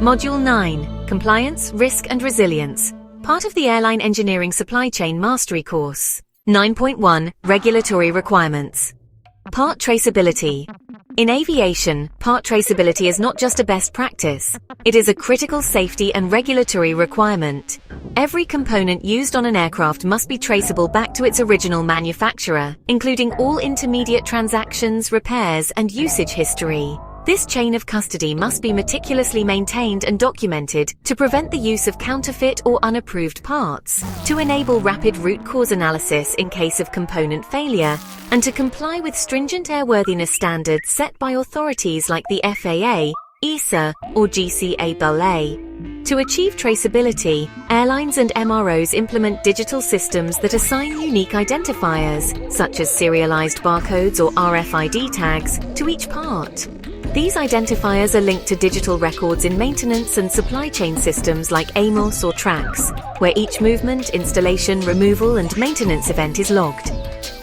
Module 9, Compliance, Risk and Resilience, part of the Airline Engineering Supply Chain Mastery course. 9.1, Regulatory Requirements. Part Traceability. In aviation, part traceability is not just a best practice, it is a critical safety and regulatory requirement. Every component used on an aircraft must be traceable back to its original manufacturer, including all intermediate transactions, repairs, and usage history. This chain of custody must be meticulously maintained and documented to prevent the use of counterfeit or unapproved parts, to enable rapid root cause analysis in case of component failure, and to comply with stringent airworthiness standards set by authorities like the FAA, EASA, or GCAA. To achieve traceability, airlines and MROs implement digital systems that assign unique identifiers, such as serialized barcodes or RFID tags, to each part. These identifiers are linked to digital records in maintenance and supply chain systems like AMOS or TRAX, where each movement, installation, removal, and maintenance event is logged.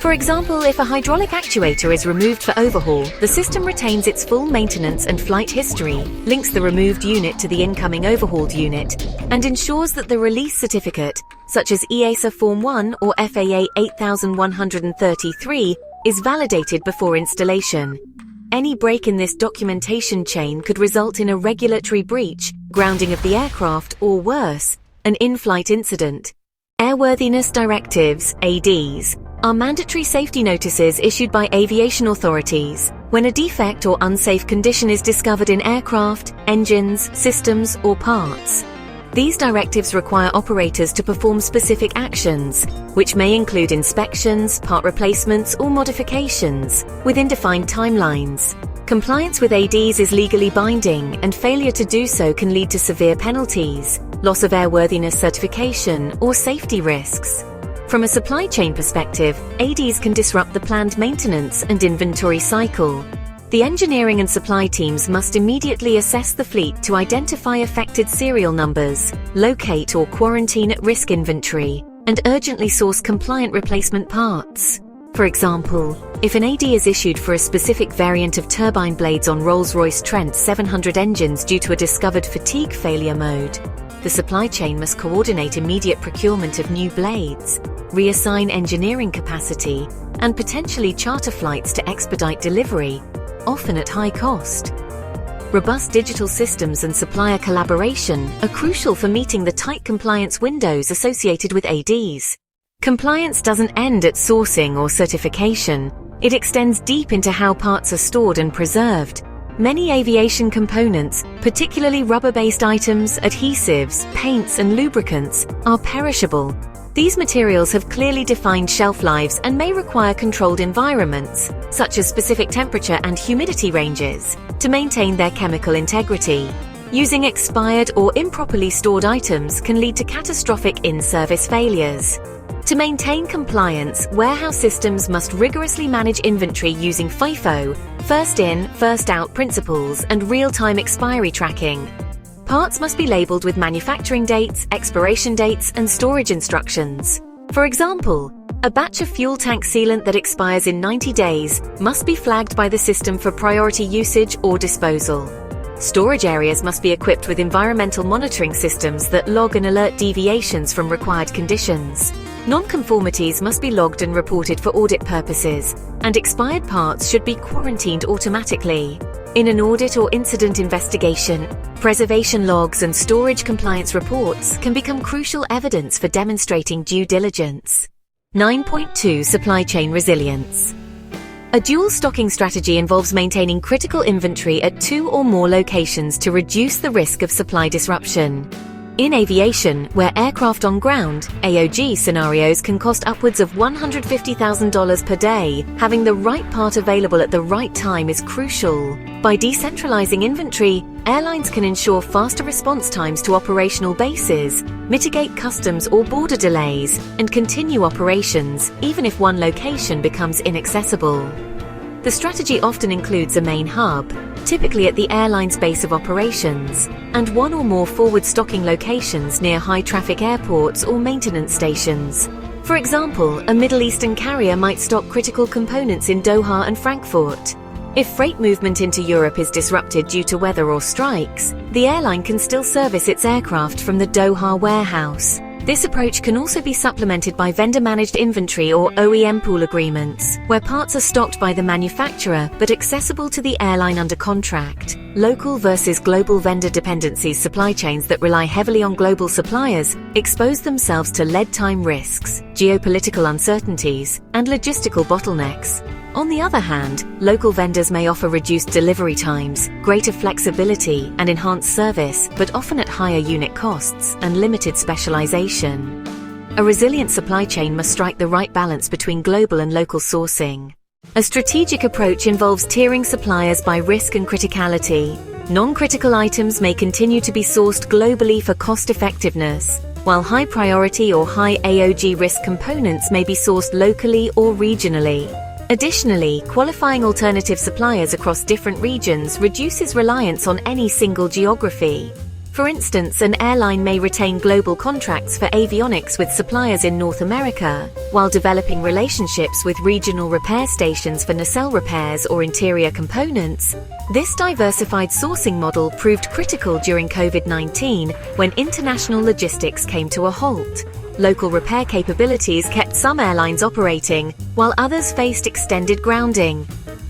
For example, if a hydraulic actuator is removed for overhaul, the system retains its full maintenance and flight history, links the removed unit to the incoming overhauled unit, and ensures that the release certificate, such as EASA Form 1 or FAA 8133, is validated before installation. Any break in this documentation chain could result in a regulatory breach, grounding of the aircraft, or worse, an in-flight incident. Airworthiness Directives, ADs, are mandatory safety notices issued by aviation authorities when a defect or unsafe condition is discovered in aircraft, engines, systems, or parts. These directives require operators to perform specific actions, which may include inspections, part replacements, or modifications, within defined timelines. Compliance with ADs is legally binding, and failure to do so can lead to severe penalties, loss of airworthiness certification, or safety risks. From a supply chain perspective, ADs can disrupt the planned maintenance and inventory cycle. The engineering and supply teams must immediately assess the fleet to identify affected serial numbers, locate or quarantine at-risk inventory, and urgently source compliant replacement parts. For example, if an AD is issued for a specific variant of turbine blades on Rolls-Royce Trent 700 engines due to a discovered fatigue failure mode, the supply chain must coordinate immediate procurement of new blades, reassign engineering capacity, and potentially charter flights to expedite delivery, often at high cost. Robust digital systems and supplier collaboration are crucial for meeting the tight compliance windows associated with ADs. Compliance doesn't end at sourcing or certification. It extends deep into how parts are stored and preserved. Many aviation components, particularly rubber-based items, adhesives, paints, and lubricants, are perishable. These materials have clearly defined shelf lives and may require controlled environments, such as specific temperature and humidity ranges, to maintain their chemical integrity. Using expired or improperly stored items can lead to catastrophic in-service failures. To maintain compliance, warehouse systems must rigorously manage inventory using FIFO, first in, first out principles, and real-time expiry tracking. Parts must be labeled with manufacturing dates, expiration dates, and storage instructions. For example, a batch of fuel tank sealant that expires in 90 days must be flagged by the system for priority usage or disposal. Storage areas must be equipped with environmental monitoring systems that log and alert deviations from required conditions. Non-conformities must be logged and reported for audit purposes, and expired parts should be quarantined automatically. In an audit or incident investigation, preservation logs and storage compliance reports can become crucial evidence for demonstrating due diligence. 9.2 Supply Chain Resilience. A dual stocking strategy involves maintaining critical inventory at 2 or more locations to reduce the risk of supply disruption. In aviation, where aircraft on ground, AOG scenarios can cost upwards of $150,000 per day, having the right part available at the right time is crucial. By decentralizing inventory, airlines can ensure faster response times to operational bases, mitigate customs or border delays, and continue operations, even if one location becomes inaccessible. The strategy often includes a main hub, typically at the airline's base of operations, and 1 or more forward stocking locations near high-traffic airports or maintenance stations. For example, a Middle Eastern carrier might stock critical components in Doha and Frankfurt. If freight movement into Europe is disrupted due to weather or strikes, the airline can still service its aircraft from the Doha warehouse. This approach can also be supplemented by vendor-managed inventory or OEM pool agreements, where parts are stocked by the manufacturer but accessible to the airline under contract. Local versus global vendor dependencies. Supply chains that rely heavily on global suppliers expose themselves to lead time risks, geopolitical uncertainties, and logistical bottlenecks. On the other hand, local vendors may offer reduced delivery times, greater flexibility, and enhanced service, but often at higher unit costs and limited specialization. A resilient supply chain must strike the right balance between global and local sourcing. A strategic approach involves tiering suppliers by risk and criticality. Non-critical items may continue to be sourced globally for cost-effectiveness, while high-priority or high AOG risk components may be sourced locally or regionally. Additionally, qualifying alternative suppliers across different regions reduces reliance on any single geography. For instance, an airline may retain global contracts for avionics with suppliers in North America, while developing relationships with regional repair stations for nacelle repairs or interior components. This diversified sourcing model proved critical during COVID-19 when international logistics came to a halt. Local repair capabilities kept some airlines operating, while others faced extended grounding.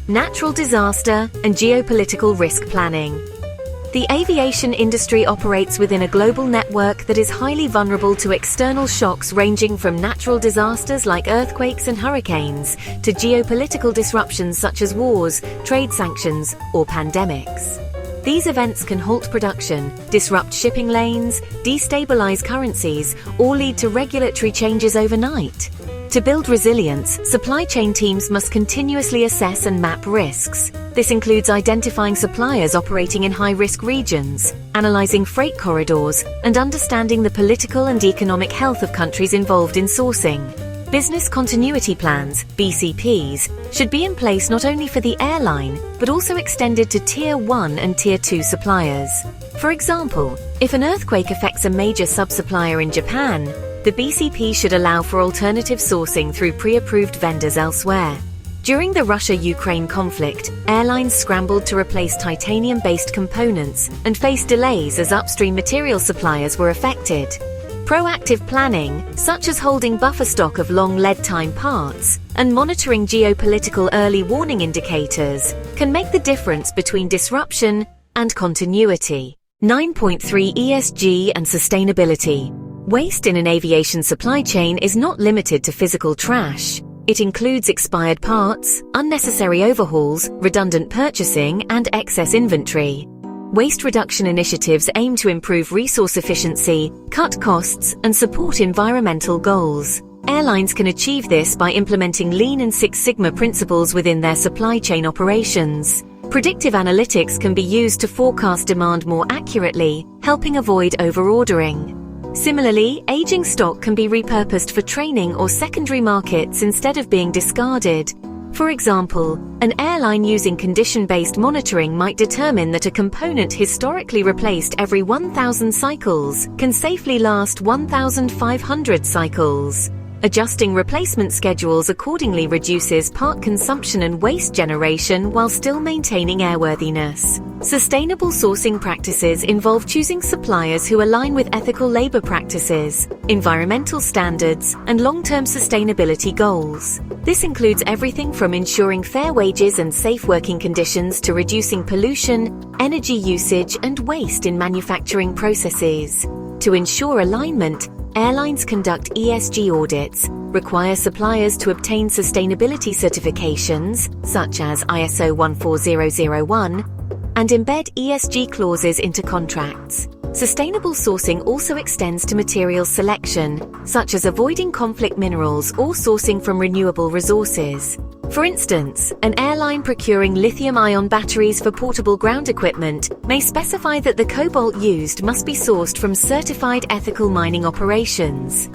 Natural disaster and geopolitical risk planning. The aviation industry operates within a global network that is highly vulnerable to external shocks ranging from natural disasters like earthquakes and hurricanes to geopolitical disruptions such as wars, trade sanctions, or pandemics. These events can halt production, disrupt shipping lanes, destabilize currencies, or lead to regulatory changes overnight. To build resilience, supply chain teams must continuously assess and map risks. This includes identifying suppliers operating in high-risk regions, analyzing freight corridors, and understanding the political and economic health of countries involved in sourcing. Business continuity plans, BCPs, should be in place not only for the airline, but also extended to Tier 1 and Tier 2 suppliers. For example, if an earthquake affects a major sub-supplier in Japan, the BCP should allow for alternative sourcing through pre-approved vendors elsewhere. During the Russia-Ukraine conflict, airlines scrambled to replace titanium-based components and faced delays as upstream material suppliers were affected. Proactive planning, such as holding buffer stock of long lead time parts and monitoring geopolitical early warning indicators, can make the difference between disruption and continuity. 9.3 ESG and sustainability. Waste in an aviation supply chain is not limited to physical trash. It includes expired parts, unnecessary overhauls, redundant purchasing, and excess inventory. Waste reduction initiatives aim to improve resource efficiency, cut costs, and support environmental goals. Airlines can achieve this by implementing Lean and Six Sigma principles within their supply chain operations. Predictive analytics can be used to forecast demand more accurately, helping avoid overordering. Similarly, aging stock can be repurposed for training or secondary markets instead of being discarded. For example, an airline using condition-based monitoring might determine that a component historically replaced every 1,000 cycles can safely last 1,500 cycles. Adjusting replacement schedules accordingly reduces part consumption and waste generation while still maintaining airworthiness. Sustainable sourcing practices involve choosing suppliers who align with ethical labor practices, environmental standards, and long-term sustainability goals. This includes everything from ensuring fair wages and safe working conditions to reducing pollution, energy usage, and waste in manufacturing processes. To ensure alignment, airlines conduct ESG audits, require suppliers to obtain sustainability certifications, such as ISO 14001, and embed ESG clauses into contracts. Sustainable sourcing also extends to material selection, such as avoiding conflict minerals or sourcing from renewable resources. For instance, an airline procuring lithium-ion batteries for portable ground equipment may specify that the cobalt used must be sourced from certified ethical mining operations.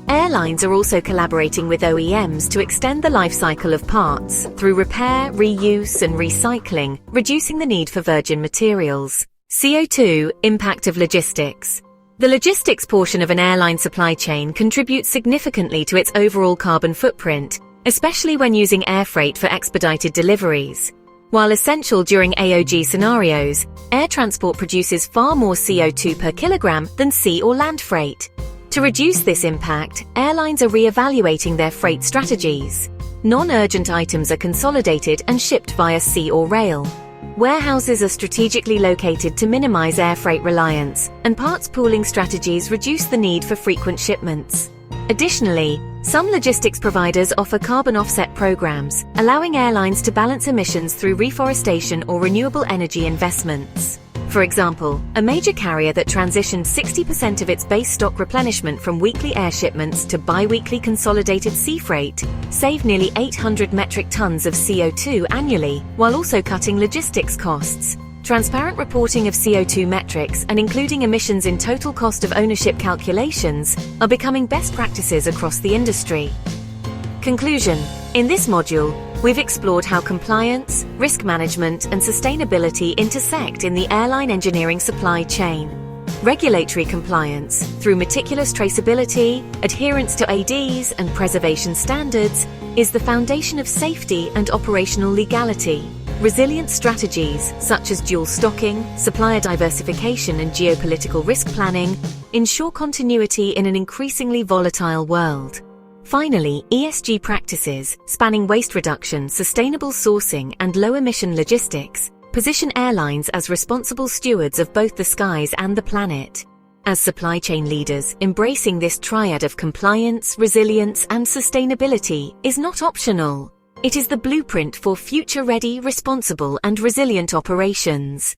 Airlines are also collaborating with OEMs to extend the life cycle of parts through repair, reuse, and recycling, reducing the need for virgin materials. CO2 impact of logistics. The logistics portion of an airline supply chain contributes significantly to its overall carbon footprint, especially when using air freight for expedited deliveries. While essential during AOG scenarios, air transport produces far more CO2 per kilogram than sea or land freight. To reduce this impact, airlines are re-evaluating their freight strategies. Non-urgent items are consolidated and shipped via sea or rail. Warehouses are strategically located to minimize air freight reliance, and parts pooling strategies reduce the need for frequent shipments. Additionally, some logistics providers offer carbon offset programs, allowing airlines to balance emissions through reforestation or renewable energy investments. For example, a major carrier that transitioned 60% of its base stock replenishment from weekly air shipments to bi-weekly consolidated sea freight saved nearly 800 metric tons of CO2 annually, while also cutting logistics costs. Transparent reporting of CO2 metrics and including emissions in total cost of ownership calculations are becoming best practices across the industry. Conclusion: in this module, we've explored how compliance, risk management, and sustainability intersect in the airline engineering supply chain. Regulatory compliance, through meticulous traceability, adherence to ADs, and preservation standards, is the foundation of safety and operational legality. Resilient strategies, such as dual stocking, supplier diversification, and geopolitical risk planning, ensure continuity in an increasingly volatile world. Finally, ESG practices, spanning waste reduction, sustainable sourcing, and low-emission logistics, position airlines as responsible stewards of both the skies and the planet. As supply chain leaders, embracing this triad of compliance, resilience, and sustainability is not optional. It is the blueprint for future-ready, responsible, and resilient operations.